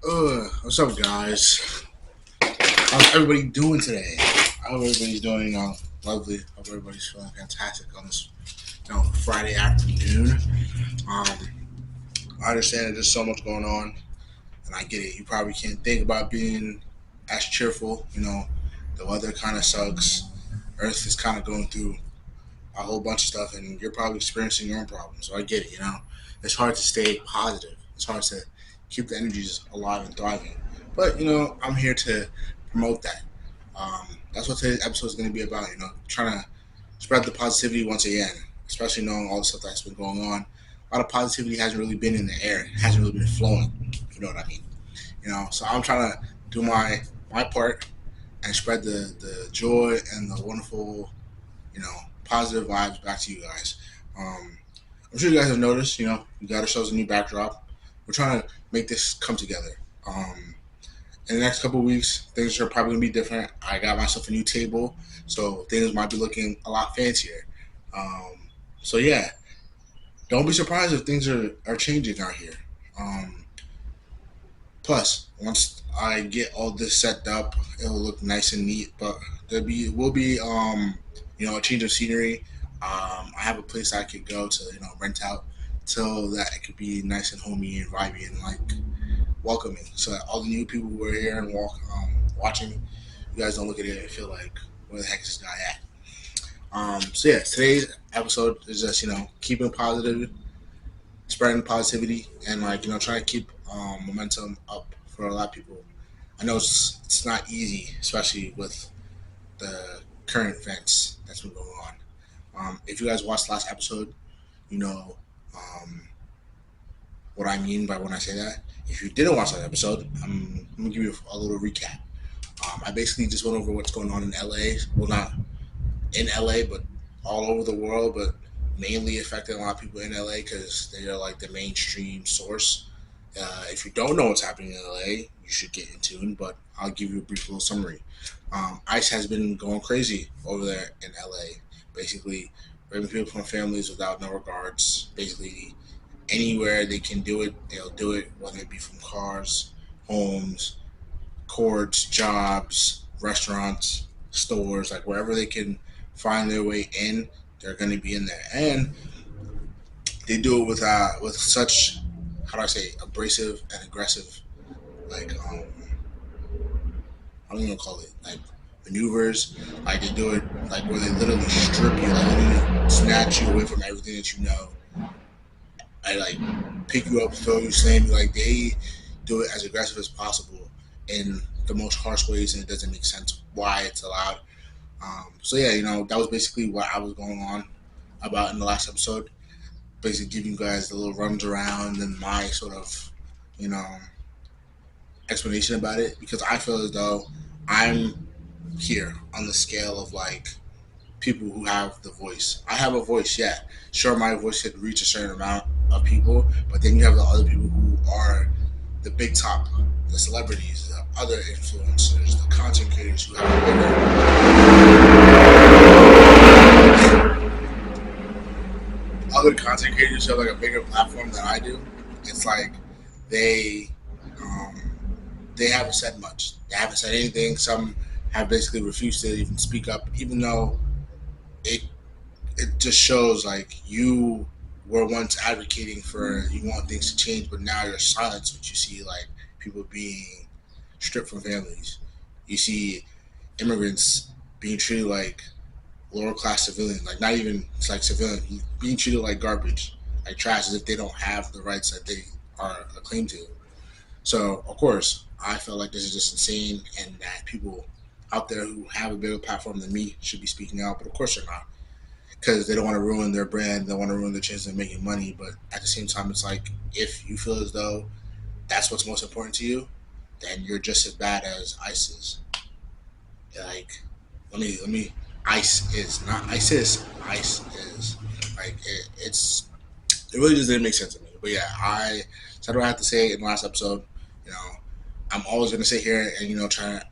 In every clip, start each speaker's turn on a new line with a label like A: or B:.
A: What's up, guys? How's everybody doing today? I hope everybody's doing lovely. Hope everybody's feeling fantastic on this Friday afternoon. Um, I understand that there's so much going on, and I get it. You probably can't think about being as cheerful. The weather kind of sucks. Earth is kind of going through a whole bunch of stuff, and you're probably experiencing your own problems. So I get it. It's hard to stay positive. It's hard to keep the energies alive and thriving. But I'm here to promote that. That's what today's episode is going to be about. Trying to spread the positivity once again, especially knowing all the stuff that's been going on. A lot of positivity hasn't really been in the air. It hasn't really been flowing. You know what I mean? So I'm trying to do my part and spread the joy and the wonderful, positive vibes back to you guys. I'm sure you guys have noticed, we got ourselves a new backdrop. We're trying to make this come together. In the next couple of weeks, things are probably gonna be different. I got myself a new table, so things might be looking a lot fancier. Um, so yeah, don't be surprised if things are changing out here. Um, Plus, once I get all this set up, it'll look nice and neat. But there will be a change of scenery. I have a place I could go to rent out so that it could be nice and homey and vibey and like welcoming. So that all the new people who are here and watching, you guys don't look at it and feel like where the heck is this guy at? So yeah, today's episode is just keeping positive, spreading positivity, and trying to keep momentum up for a lot of people. I know it's not easy, especially with the current events that's been going on. If you guys watched last episode, you know um, what I mean by when I say that. If you didn't watch that episode, I'm gonna give you a little recap. I basically just went over what's going on in LA. Well, not in LA, but all over the world, but mainly affecting a lot of people in LA because they are like the mainstream source. If you don't know what's happening in LA, you should get in tune, but I'll give you a brief little summary. ICE has been going crazy over there in LA, basically raping people from families without no regards. Basically, anywhere they can do it, they'll do it, whether it be from cars, homes, courts, jobs, restaurants, stores, like wherever they can find their way in, they're going to be in there, and they do it with such, how do I say, abrasive and aggressive, like I don't even call it like maneuvers. Like they do it like where they literally strip you, like literally snatch you away from everything that you know. I like pick you up, throw you, slam you. Like they do it as aggressive as possible in the most harsh ways, and it doesn't make sense why it's allowed. So yeah, that was basically what I was going on about in the last episode. Basically, giving you guys the little runs around and my sort of, you know, explanation about it because I feel as though I'm here on the scale of like people who have the voice. I have a voice, yeah. Sure, my voice could reach a certain amount of people, but then you have the other people who are the big top, the celebrities, the other influencers, the content creators who have a other content creators who have like a bigger platform than I do. It's like they um, they haven't said much. They haven't said anything. Some have basically refused to even speak up, even though it it just shows like you were once advocating for you want things to change, but now you're silenced. What you see like people being stripped from families. You see immigrants being treated like lower class civilians, like not even it's like civilian being treated like garbage, like trash, as if they don't have the rights that they are acclaimed to. So of course, I feel like this is just insane, and that people out there who have a bigger platform than me should be speaking out, but of course they're not because they don't want to ruin their brand, they don't want to ruin their chances of making money. But at the same time, it's like if you feel as though that's what's most important to you, then you're just as bad as ISIS. Like, let me. ICE is not ISIS. ICE is like it really just didn't make sense to me. But yeah, I said what I had to say in the last episode. You know, I'm always gonna sit here and try to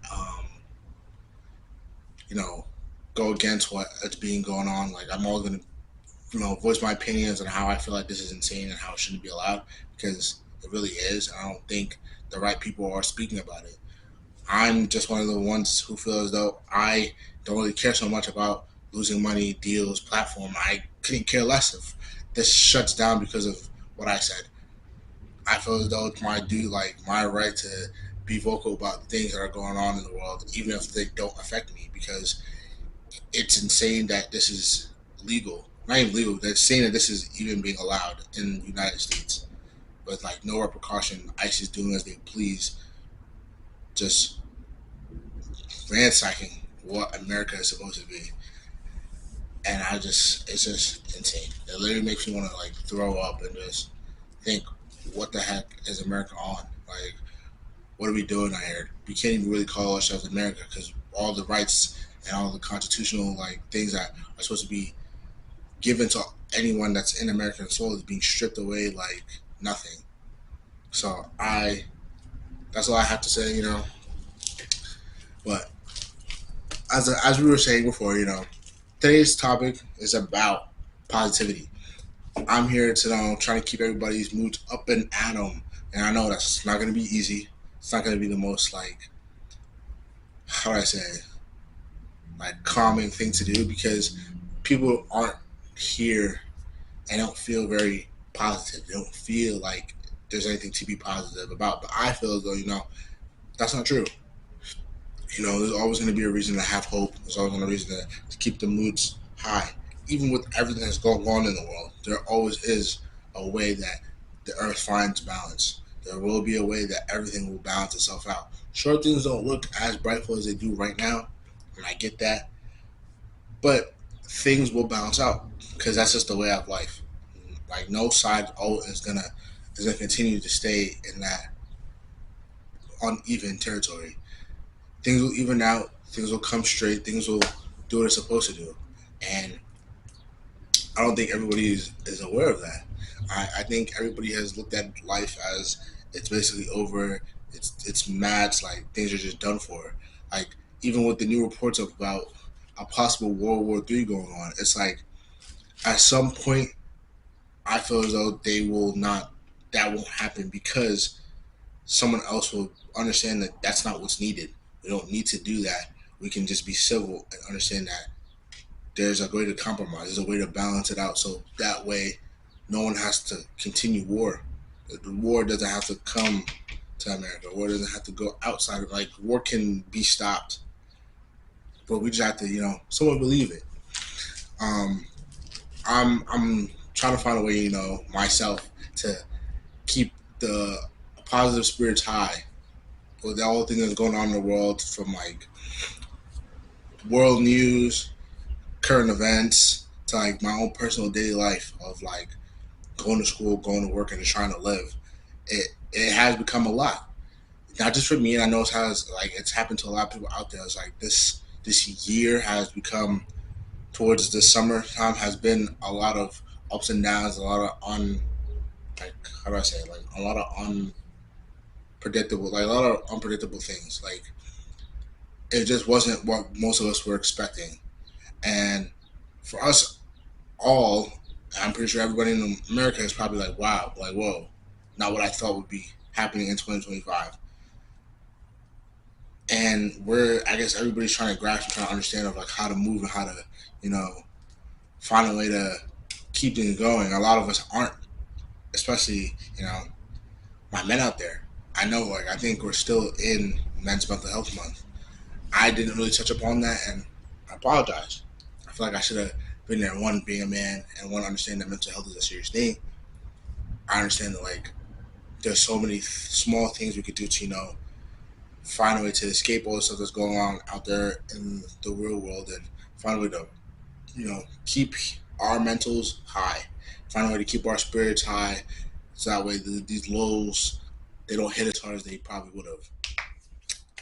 A: you know go against what is being going on. Like I'm always gonna voice my opinions on how I feel like this is insane and how it shouldn't be allowed because It really is. And I don't think the right people are speaking about it. I'm just one of the ones who feel as though I don't really care so much about losing money, deals, platform. I couldn't care less if this shuts down because of what I said. I feel as though it's my due, like my right to be vocal about the things that are going on in the world, even if they don't affect me, because it's insane that this is legal. Not even legal. They're saying that this is even being allowed in the United States with like no repercussion. ICE is doing as they please, just ransacking what America is supposed to be. And it's just insane. It literally makes me want to like throw up and just think, what the heck is America on? Like, what are we doing out here? We can't even really call ourselves America because all the rights and all the constitutional like things that are supposed to be given to anyone that's in American soil is being stripped away like nothing. So that's all I have to say, But as we were saying before, today's topic is about positivity. I'm here to trying to keep everybody's moods up and at 'em, and I know that's not going to be easy. It's not going to be the most like, how do I say, like calming thing to do because people aren't here and don't feel very positive. They don't feel like there's anything to be positive about. But I feel as though that's not true. There's always going to be a reason to have hope. There's always going to be a reason to keep the moods high. Even with everything that's going on in the world, there always is a way that the earth finds balance. There will be a way that everything will balance itself out. Sure, things don't look as brightful as they do right now, and I get that, but things will balance out because that's just the way of life. Like no side is gonna continue to stay in that uneven territory. Things will even out. Things will come straight. Things will do what it's supposed to do, and I don't think everybody is aware of that. I think everybody has looked at life as it's basically over. It's mad. It's like things are just done for. Like even with the new reports about a possible World War III going on, it's like at some point I feel as though they will not. That won't happen because someone else will understand that that's not what's needed. We don't need to do that. We can just be civil and understand that there's a way to compromise. There's a way to balance it out. So that way, no one has to continue war. The war doesn't have to come to America. War doesn't have to go outside. Like war can be stopped, but we just have to, someone believe it. Um, I'm trying to find a way, myself to keep the positive spirits high with all the things that's going on in the world, from like world news, current events, to like my own personal daily life of like going to school, going to work, and just trying to live. It has become a lot, not just for me. And I know it's happened to a lot of people out there. It's like this year has become towards the summertime has been a lot of ups and downs, a lot of like how do I say it? Like a lot of unpredictable, like a lot of unpredictable things. Like it just wasn't what most of us were expecting, and for us all, I'm pretty sure everybody in America is probably like, wow, like, whoa, not what I thought would be happening in 2025. And I guess everybody's trying to grasp and trying to understand of like how to move and how to, you know, find a way to keep things going. A lot of us aren't, especially, my men out there. I know, like, I think we're still in Men's Mental Health Month. I didn't really touch upon that, and I apologize. I feel like I should have been there. One, being a man, and one, understanding that mental health is a serious thing. I understand that, like, there's so many small things we could do to, find a way to escape all the stuff that's going on out there in the real world, and find a way to, keep our mentals high. Find a way to keep our spirits high, so that way these lows, they don't hit as hard as they probably would have.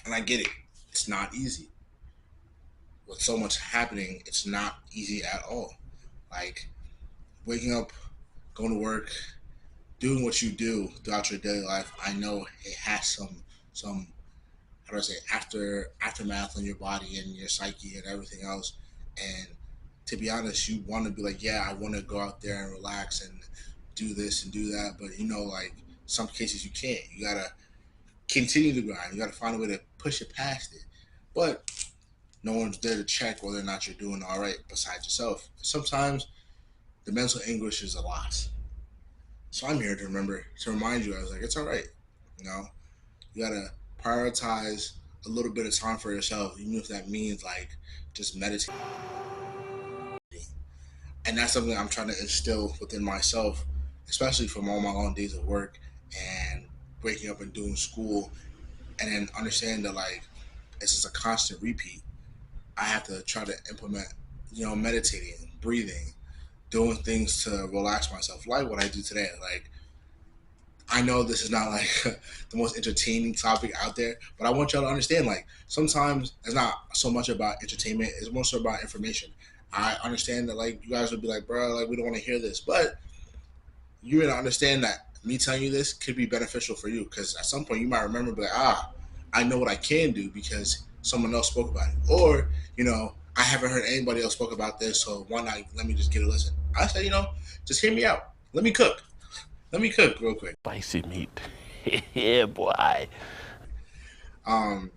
A: And I get it. It's not easy. With so much happening, it's not easy at all. Like waking up, going to work, doing what you do throughout your daily life. I know it has some how do I say aftermath on your body and your psyche and everything else. And to be honest, you want to be like, yeah, I want to go out there and relax and do this and do that, but like some cases you can't. You gotta continue to grind. You gotta find a way to push it past it. But no one's there to check whether or not you're doing all right besides yourself. Sometimes the mental anguish is a lot. So I'm here to remember to remind you. I was like, it's all right. You know, you gotta prioritize a little bit of time for yourself, even if that means like just meditating. And that's something I'm trying to instill within myself, especially from all my long days of work and waking up and doing school, and then understanding that like it's just a constant repeat. I have to try to implement, meditating, breathing, doing things to relax myself, like what I do today. Like I know this is not like the most entertaining topic out there, but I want y'all to understand like sometimes it's not so much about entertainment, it's more so about information. I understand that like you guys would be like, bro, like we don't want to hear this, but you're gonna understand that me telling you this could be beneficial for you because at some point you might remember, be like, I know what I can do because someone else spoke about it, or I haven't heard anybody else spoke about this, so why not let me just get a listen. I say, just hear me out. Let me cook. Let me cook real quick.
B: Spicy meat. Yeah, boy.
A: Um,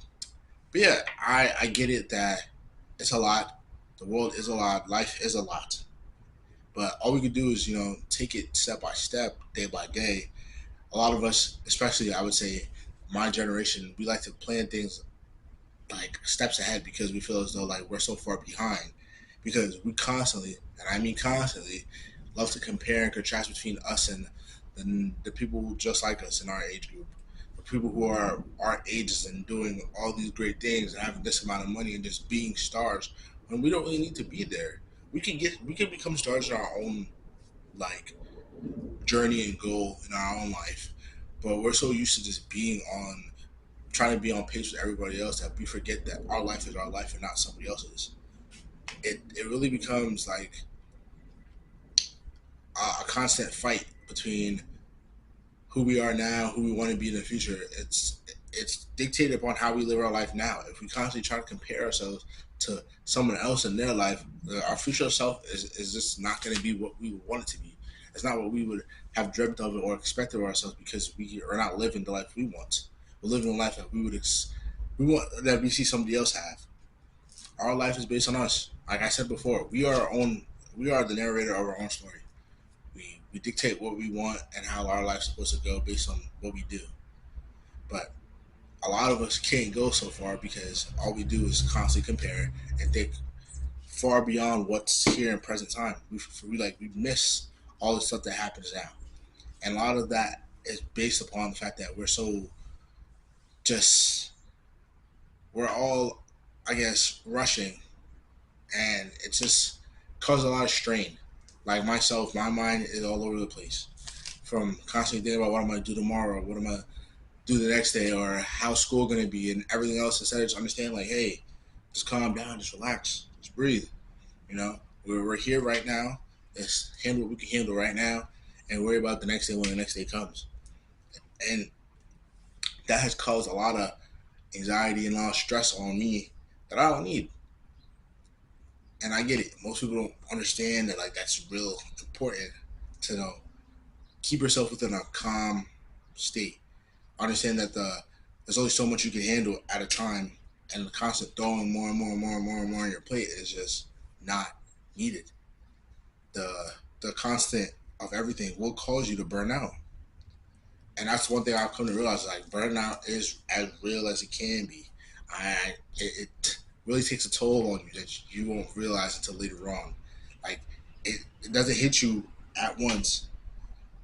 A: but yeah, I get it that it's a lot. The world is a lot. Life is a lot. But all we can do is, take it step by step, day by day. A lot of us, especially I would say my generation, we like to plan things like steps ahead because we feel as though like we're so far behind. Because we constantly, and I mean constantly, love to compare and contrast between us and the people just like us in our age group. The people who are our ages and doing all these great things and having this amount of money and just being stars when we don't really need to be there. We can become stars in our own like journey and goal in our own life. But we're so used to just being on trying to be on pace with everybody else that we forget that our life is our life and not somebody else's. It really becomes like a constant fight between who we are now, who we want to be in the future. It's dictated upon how we live our life now. If we constantly try to compare ourselves to someone else in their life, our future self is just not going to be what we would want it to be. It's not what we would have dreamt of or expected of ourselves because we are not living the life we want. We're living a life that we want that we see somebody else have. Our life is based on us. Like I said before, we are our own. We are the narrator of our own story. We dictate what we want and how our life's supposed to go based on what we do. But a lot of us can't go so far because all we do is constantly compare and think far beyond what's here in present time. We miss all the stuff that happens now, and a lot of that is based upon the fact that just we're all, I guess, rushing, and it just causes a lot of strain. Like myself, my mind is all over the place from constantly thinking about what I'm gonna do tomorrow, what I'm gonna do the next day, or how school gonna be, and everything else. Instead of just understand, like, hey, just calm down, just relax, just breathe. We're here right now. Let's handle what we can handle right now, and worry about the next day when the next day comes. And that has caused a lot of anxiety and a lot of stress on me that I don't need. And I get it. Most people don't understand that like that's real important to keep yourself within a calm state. Understand that there's only so much you can handle at a time, and the constant throwing more and more and more and more and more on your plate is just not needed. The constant of everything will cause you to burn out, and that's one thing I've come to realize. Like burnout is as real as it can be. It really takes a toll on you that you won't realize until later on. Like it doesn't hit you at once.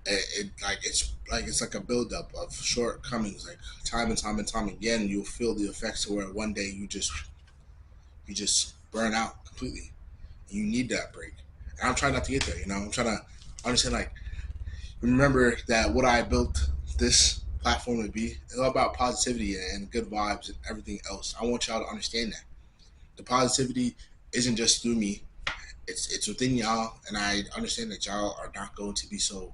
A: It's like a buildup of shortcomings. Like time and time and time again, you'll feel the effects to where one day you just burn out completely. And you need that break. And I'm trying not to get there. I'm trying to understand. Like remember that what I built this platform to be is all about positivity and good vibes and everything else. I want y'all to understand that the positivity isn't just through me. It's within y'all, and I understand that y'all are not going to be so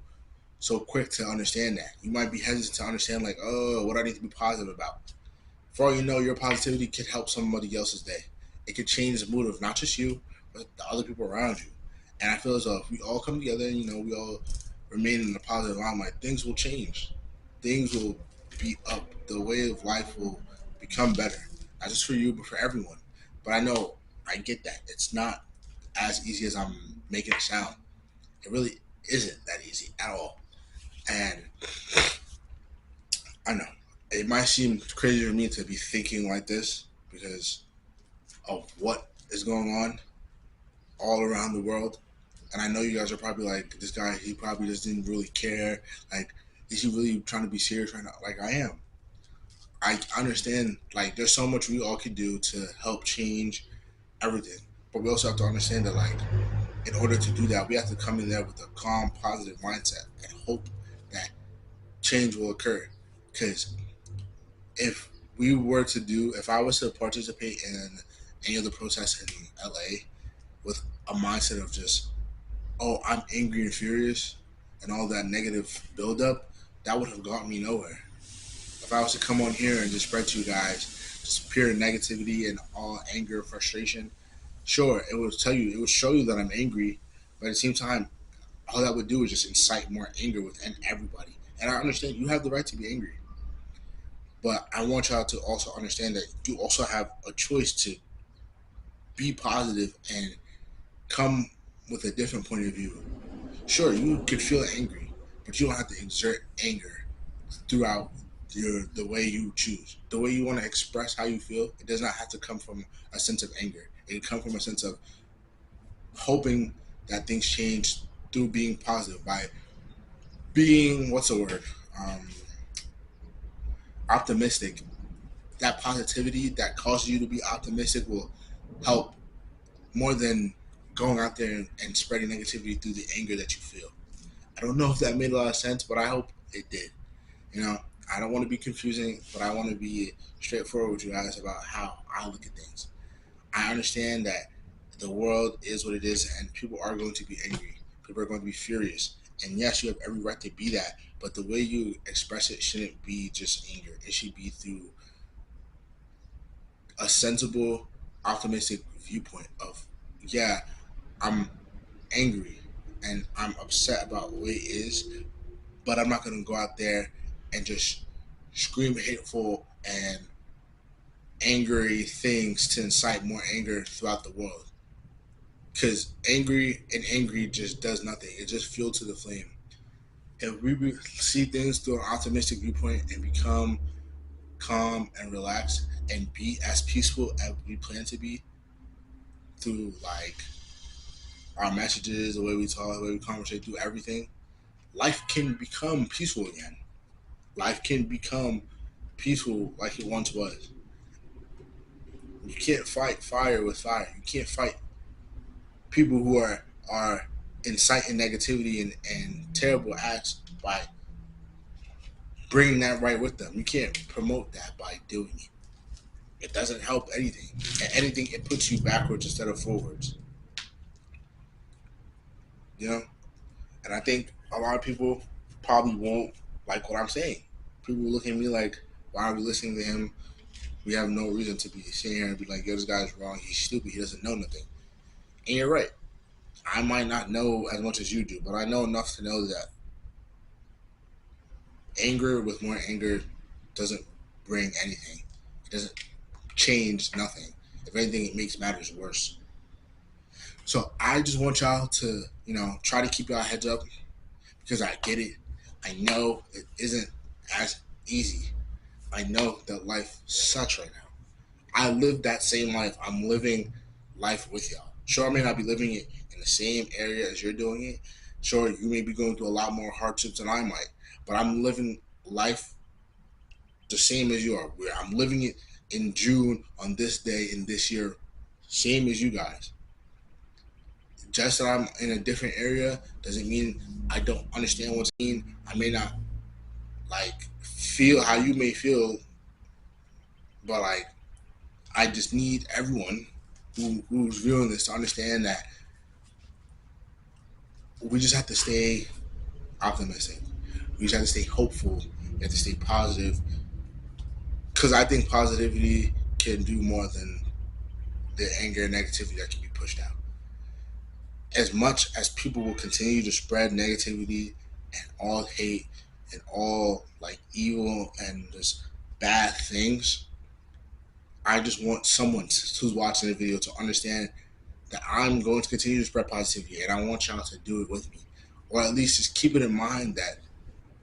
A: quick to understand that. You might be hesitant to understand, like, oh, what I need to be positive about. For all you know, your positivity could help somebody else's day. It could change the mood of not just you, but the other people around you. And I feel as though if we all come together and we all remain in a positive limelight, things will change. things will be up. The way of life will become better, not just for you, but for everyone. But I know I get that it's not as easy as I'm making it sound. It really isn't that easy at all. And I know it might seem crazy to me to be thinking like this because of what is going on all around the world. And I know you guys are probably like, this guy, he probably just didn't really care. Like, is he really trying to be serious right now? Like, I am. I understand, like, there's so much we all could do to help change everything. But we also have to understand that, like, in order to do that, we have to come in there with a calm, positive mindset and hope that change will occur. Because if if I was to participate in any of the protests in LA with a mindset of just, oh, I'm angry and furious and all that negative buildup, that would have got me nowhere. If I was to come on here and just spread to you guys just pure negativity and all anger, frustration, sure, it would show you that I'm angry, but at the same time, all that would do is just incite more anger within everybody. And I understand you have the right to be angry, but I want y'all to also understand that you also have a choice to be positive and come with a different point of view. Sure, you could feel angry, but you don't have to exert anger throughout the way you choose. The way you want to express how you feel, it does not have to come from a sense of anger. It can come from a sense of hoping that things change through being positive by being what's the word um, optimistic. That positivity that causes you to be optimistic will help more than going out there and spreading negativity through the anger that you feel. I don't know if that made a lot of sense, but I hope it did. You know, I don't want to be confusing, but I want to be straightforward with you guys about how I look at things. I understand that the world is what it is, and people are going to be angry. People are going to be furious. And yes, you have every right to be that, but the way you express it shouldn't be just anger. It should be through a sensible, optimistic viewpoint of, yeah, I'm angry and I'm upset about the way it is, but I'm not going to go out there and just scream hateful and angry things to incite more anger throughout the world. Because angry just does nothing. It just fuel to the flame. If we see things through an optimistic viewpoint and become calm and relaxed and be as peaceful as we plan to be through like our messages, the way we talk, the way we conversate, through everything, life can become peaceful again. Life can become peaceful like it once was. You can't fight fire with fire. You can't fight people who are inciting negativity and terrible acts by bringing that right with them. You can't promote that by doing it. It doesn't help anything. And anything, it puts you backwards instead of forwards. You know? And I think a lot of people probably won't like what I'm saying. People look at me like, why are we listening to him? We have no reason to be sitting here and be like, yo, this guy's wrong. He's stupid. He doesn't know nothing. And you're right. I might not know as much as you do, but I know enough to know that anger with more anger doesn't bring anything. It doesn't change nothing. If anything, it makes matters worse. So I just want y'all to, try to keep y'all heads up because I get it. I know it isn't as easy. I know that life sucks right now. I live that same life. I'm living life with y'all. Sure, I may not be living it in the same area as you're doing it. Sure, you may be going through a lot more hardships than I might, but I'm living life the same as you are. Where I'm living it in June on this day in this year, same as you guys. Just that I'm in a different area doesn't mean I don't understand what's mean. I may not like feel how you may feel, but like I just need everyone who's viewing this to understand that we just have to stay optimistic. We just have to stay hopeful. We have to stay positive because I think positivity can do more than the anger and negativity that can be pushed out. As much as people will continue to spread negativity and all hate and all like evil and just bad things. I just want someone who's watching the video to understand that I'm going to continue to spread positivity, and I want y'all to do it with me, or at least just keep it in mind that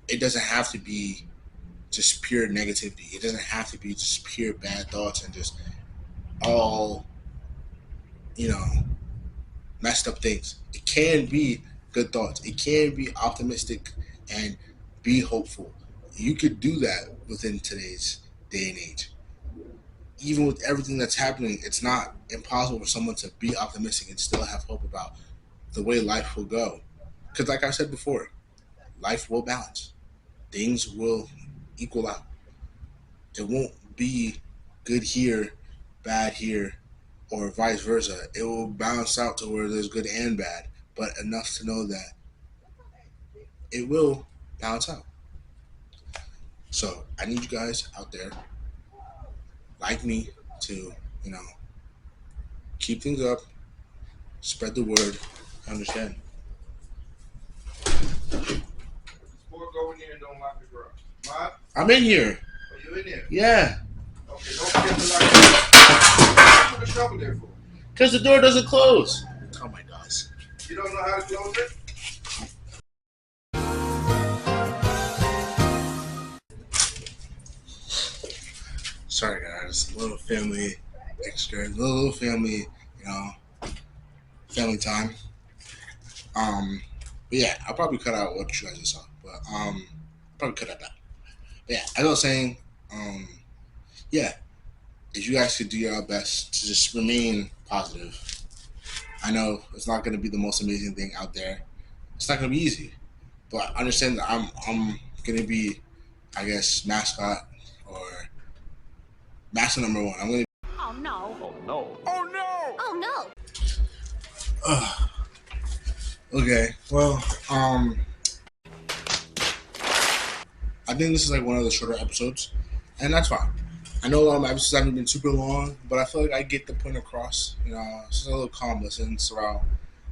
A: it doesn't have to be just pure negativity. It doesn't have to be just pure bad thoughts and just all you know messed up things. It can be good thoughts. It can be optimistic and be hopeful. You could do that within today's day and age. Even with everything that's happening, it's not impossible for someone to be optimistic and still have hope about the way life will go. Because, like I said before, life will balance. Things will equal out. It won't be good here, bad here, or vice versa. It will balance out to where there's good and bad, but enough to know that it will balance out. So I need you guys out there, like me, to you know keep things up, spread the word, understand. Boy, go in there and don't lock the garage. What? I'm in here. Oh, you in there? Yeah. Okay, don't forget to lock it. Put the shovel there for? Because the door doesn't close. Oh my gosh. You don't know how to close it? Sorry guys, little family extra, little family, you know, family time. But yeah, I'll probably cut out what you guys just saw, but probably cut out that. But yeah, as I was saying, um, yeah, if you guys could do your best to just remain positive. I know it's not going to be the most amazing thing out there. It's not going to be easy, but understand that I'm going to be, I guess, mascot or mascot number one. I'm going to.
B: Oh no. Oh no.
C: Oh no!
A: Okay, well, I think this is like one of the shorter episodes, and that's fine. I know a lot of my episodes haven't been super long, but I feel like I get the point across. You know, it's just a little calm listen. It's around,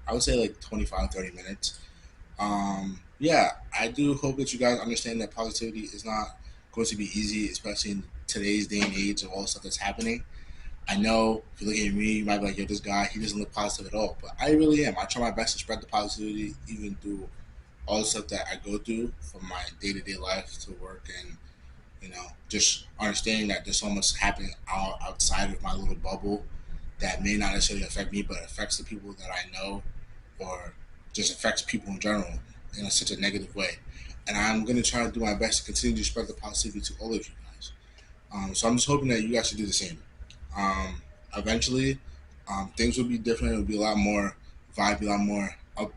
A: I would say like 25, 30 minutes. Yeah, I do hope that you guys understand that positivity is not going to be easy, especially in today's day and age of all the stuff that's happening. I know if you look at me, you might be like, yo, this guy, he doesn't look positive at all. But I really am. I try my best to spread the positivity even through all the stuff that I go through from my day to day life to work and just understanding that there's so much happening outside of my little bubble that may not necessarily affect me, but affects the people that I know, or just affects people in general in such a negative way. And I'm gonna try to do my best to continue to spread the positivity to all of you guys. So I'm just hoping that you guys should do the same. Um, Eventually, things will be different. It'll be a lot more vibe, a lot more up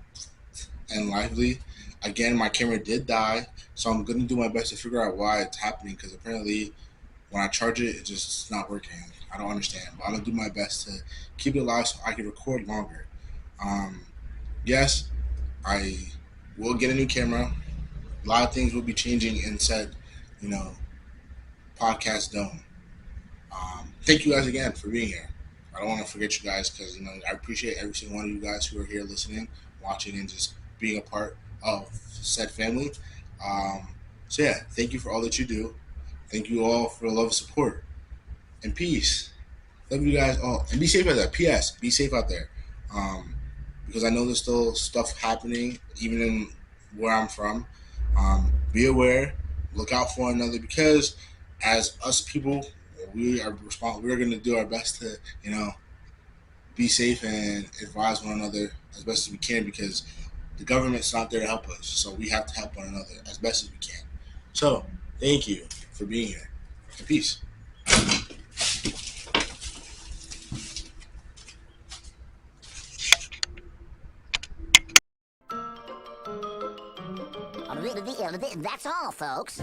A: and lively. Again, my camera did die, so I'm gonna do my best to figure out why it's happening. Because apparently, when I charge it, it's just not working. I don't understand, but I'm gonna do my best to keep it alive so I can record longer. Um, yes, I will get a new camera. A lot of things will be changing in said, you know, podcast dome. Thank you guys again for being here. I don't want to forget you guys because I appreciate every single one of you guys who are here listening, watching, and just being a part of said family. Um, so yeah, thank you for all that you do. Thank you all for the love and support and peace. Love you guys all and be safe out there. P.S. Be safe out there, um, because I know there's still stuff happening even in where I'm from. Be aware, look out for one another because as us people, we are responsible. We're going to do our best to be safe and advise one another as best as we can because the government's not there to help us. So we have to help one another as best as we can. So thank you for being here. And peace.
C: That's all, folks.